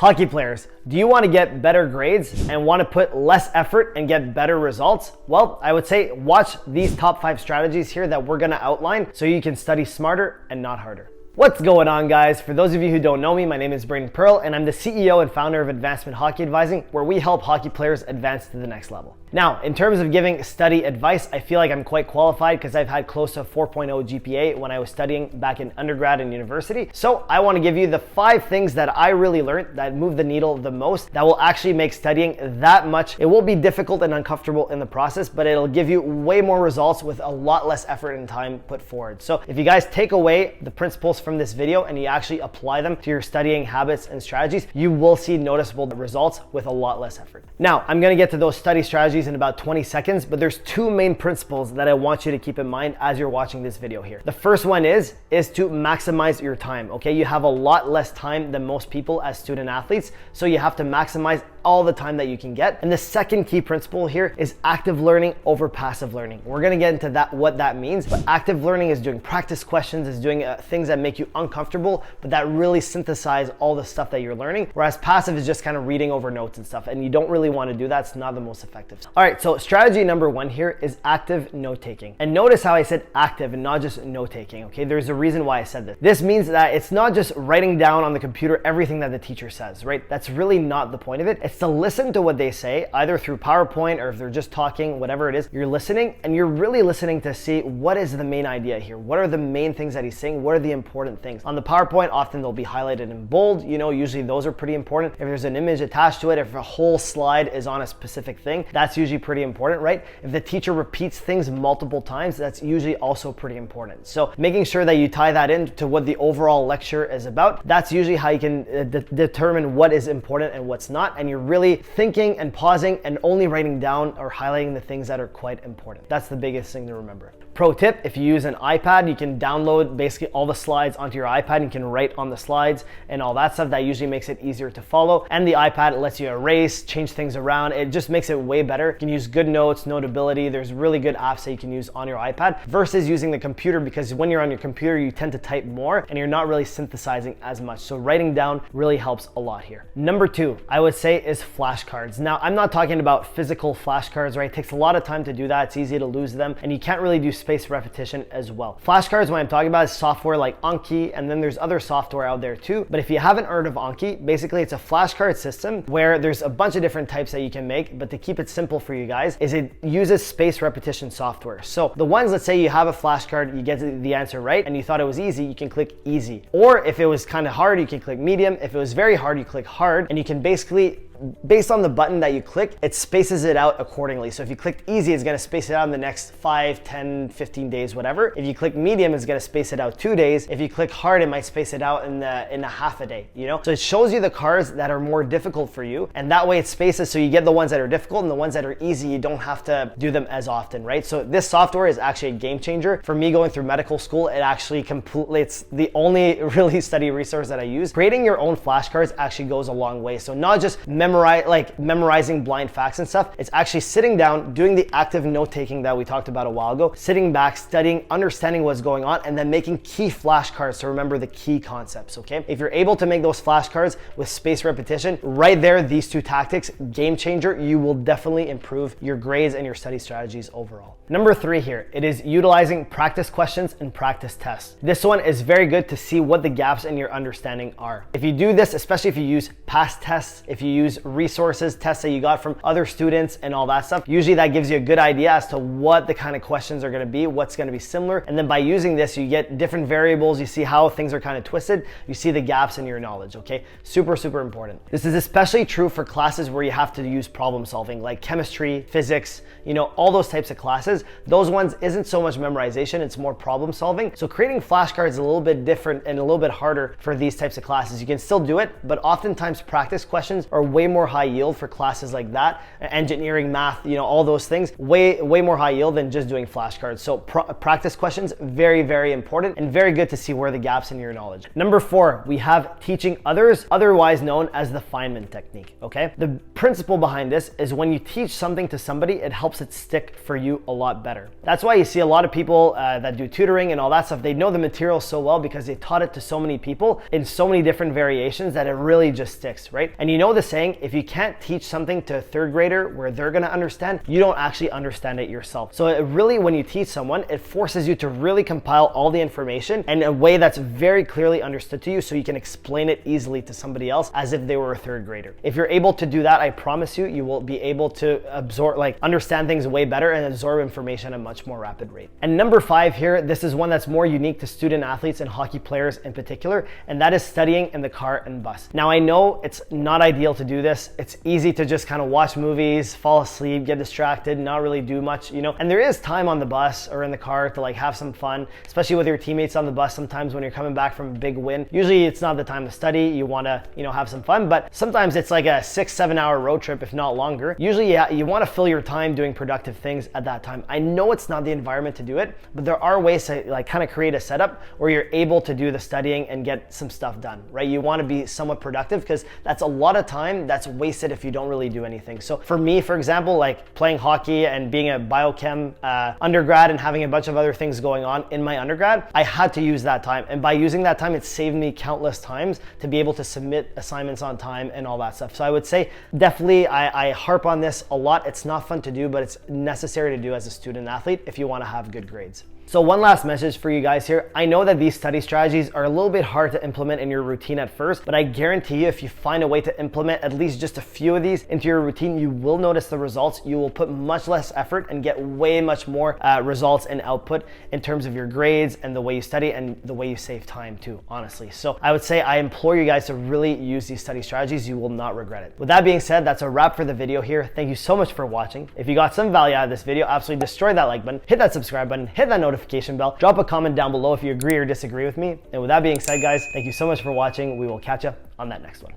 Hockey players, do you want to get better grades and want to put less effort and get better results? Well, I would say watch these top 5 strategies here that we're going to outline so you can study smarter and not harder. What's going on, guys? For those of you who don't know me, my name is 𝗂𝗠𝗘𝗦 and I'm the CEO and founder of Advancement Hockey Advising, where we help hockey players advance to the next level. Now, in terms of giving study advice, I feel like I'm quite qualified because I've had close to a 4.0 GPA when I was studying back in undergrad and university. So I want to give you the 5 things that I really learned that move the needle the most, that will actually make studying that much. It will be difficult and uncomfortable in the process, but it'll give you way more results with a lot less effort and time put forward. So if you guys take away the principles from this video and you actually apply them to your studying habits and strategies, you will see noticeable results with a lot less effort. Now, I'm going to get to those study strategies in about 20 seconds, but there's 2 main principles that I want you to keep in mind as you're watching this video here. The first one is to maximize your time. Okay, you have a lot less time than most people as student athletes, so you have to maximize all the time that you can get. And the second key principle here is active learning over passive learning. We're going to get into that, what that means, but active learning is doing practice questions, is doing things that make you uncomfortable, but that really synthesize all the stuff that you're learning, whereas passive is just kind of reading over notes and stuff, and you don't really want to do that. It's not the most effective. All right, so strategy number 1 here is active note-taking. And notice how I said active and not just note-taking, okay? There's a reason why I said this. This means that it's not just writing down on the computer everything that the teacher says, right? That's really not the point of it. It's to listen to what they say, either through PowerPoint or if they're just talking, whatever it is, you're listening, and you're really listening to see what is the main idea here. What are the main things that he's saying? What are the important things? On the PowerPoint, often they'll be highlighted in bold, you know, usually those are pretty important. If there's an image attached to it, if a whole slide is on a specific thing, that's usually pretty important, right? If the teacher repeats things multiple times, that's usually also pretty important. So making sure that you tie that into what the overall lecture is about, that's usually how you can determine what is important and what's not, and you're really thinking and pausing and only writing down or highlighting the things that are quite important. That's the biggest thing to remember. Pro tip, if you use an iPad, you can download basically all the slides onto your iPad and you can write on the slides and all that stuff. That usually makes it easier to follow. And the iPad lets you erase, change things around. It just makes it way better. You can use Good Notes, Notability. There's really good apps that you can use on your iPad versus using the computer, because when you're on your computer, you tend to type more and you're not really synthesizing as much. So writing down really helps a lot here. Number 2, I would say, is flashcards. Now, I'm not talking about physical flashcards, right? It takes a lot of time to do that. It's easy to lose them and you can't really do spaced repetition as well. Flashcards, what I'm talking about, is software like Anki, and then there's other software out there too. But if you haven't heard of Anki, basically it's a flashcard system where there's a bunch of different types that you can make, but to keep it simple for you guys, is it uses spaced repetition software. So the ones, let's say you have a flashcard, you get the answer right, and you thought it was easy, you can click easy. Or if it was kind of hard, you can click medium. If it was very hard, you click hard, and you can basically, based on the button that you click, it spaces it out accordingly. So if you clicked easy, it's gonna space it out in the next 5, 10, 15 days, whatever. If you click medium, it's gonna space it out 2 days. If you click hard, it might space it out in a half a day, you know? So it shows you the cards that are more difficult for you, and that way it spaces so you get the ones that are difficult, and the ones that are easy, you don't have to do them as often, right? So this software is actually a game changer. For me going through medical school, it actually completely, it's the only really study resource that I use. Creating your own flashcards actually goes a long way. So not just memorizing blind facts and stuff. It's actually sitting down, doing the active note-taking that we talked about a while ago, sitting back, studying, understanding what's going on, and then making key flashcards to remember the key concepts, okay? If you're able to make those flashcards with spaced repetition, right there, these 2 tactics, game changer, you will definitely improve your grades and your study strategies overall. Number 3 here, it is utilizing practice questions and practice tests. This one is very good to see what the gaps in your understanding are. If you do this, especially if you use past tests, if you use resources, tests that you got from other students and all that stuff, usually that gives you a good idea as to what the kind of questions are going to be, what's going to be similar. And then by using this, you get different variables, you see how things are kind of twisted, you see the gaps in your knowledge, okay? Super, super important. This is especially true for classes where you have to use problem solving, like chemistry, physics, you know, all those types of classes. Those ones isn't so much memorization, it's more problem solving. So creating flashcards is a little bit different and a little bit harder for these types of classes. You can still do it, but oftentimes practice questions are way more high yield for classes like that, engineering, math, you know, all those things, way more high yield than just doing flashcards. So practice questions, very, very important and very good to see where the gaps in your knowledge. Number 4, we have teaching others, otherwise known as the Feynman technique, okay? The principle behind this is when you teach something to somebody, it helps it stick for you a lot better. That's why you see a lot of people that do tutoring and all that stuff, they know the material so well because they taught it to so many people in so many different variations that it really just sticks, right? And you know the saying, if you can't teach something to a 3rd grader where they're gonna understand, you don't actually understand it yourself. So it really, when you teach someone, it forces you to really compile all the information in a way that's very clearly understood to you so you can explain it easily to somebody else as if they were a 3rd grader. If you're able to do that, I promise you, you will be able to absorb, like understand things way better and absorb information at a much more rapid rate. And number 5 here, this is one that's more unique to student athletes and hockey players in particular, and that is studying in the car and bus. Now I know it's not ideal to do this. It's easy to just kind of watch movies, fall asleep, get distracted, not really do much, you know, and there is time on the bus or in the car to like have some fun, especially with your teammates on the bus. Sometimes when you're coming back from a big win, usually it's not the time to study. You want to, you know, have some fun, but sometimes it's like a 6-7 hour road trip, if not longer. Usually, yeah, you want to fill your time doing productive things at that time. I know it's not the environment to do it, but there are ways to like kind of create a setup where you're able to do the studying and get some stuff done, right? You want to be somewhat productive because that's a lot of time that's wasted if you don't really do anything. So for me, for example, like playing hockey and being a biochem undergrad and having a bunch of other things going on in my undergrad, I had to use that time. And by using that time, it saved me countless times to be able to submit assignments on time and all that stuff. So I would say definitely I harp on this a lot. It's not fun to do, but it's necessary to do as a student athlete if you want to have good grades. So one last message for you guys here. I know that these study strategies are a little bit hard to implement in your routine at first, but I guarantee you if you find a way to implement at least just a few of these into your routine, you will notice the results. You will put much less effort and get way much more results and output in terms of your grades and the way you study and the way you save time too, honestly. So I would say I implore you guys to really use these study strategies. You will not regret it. With that being said, that's a wrap for the video here. Thank you so much for watching. If you got some value out of this video, absolutely destroy that like button, hit that subscribe button, hit that notification bell, drop a comment down below if you agree or disagree with me. And with that being said, guys, thank you so much for watching. We will catch you on that next one.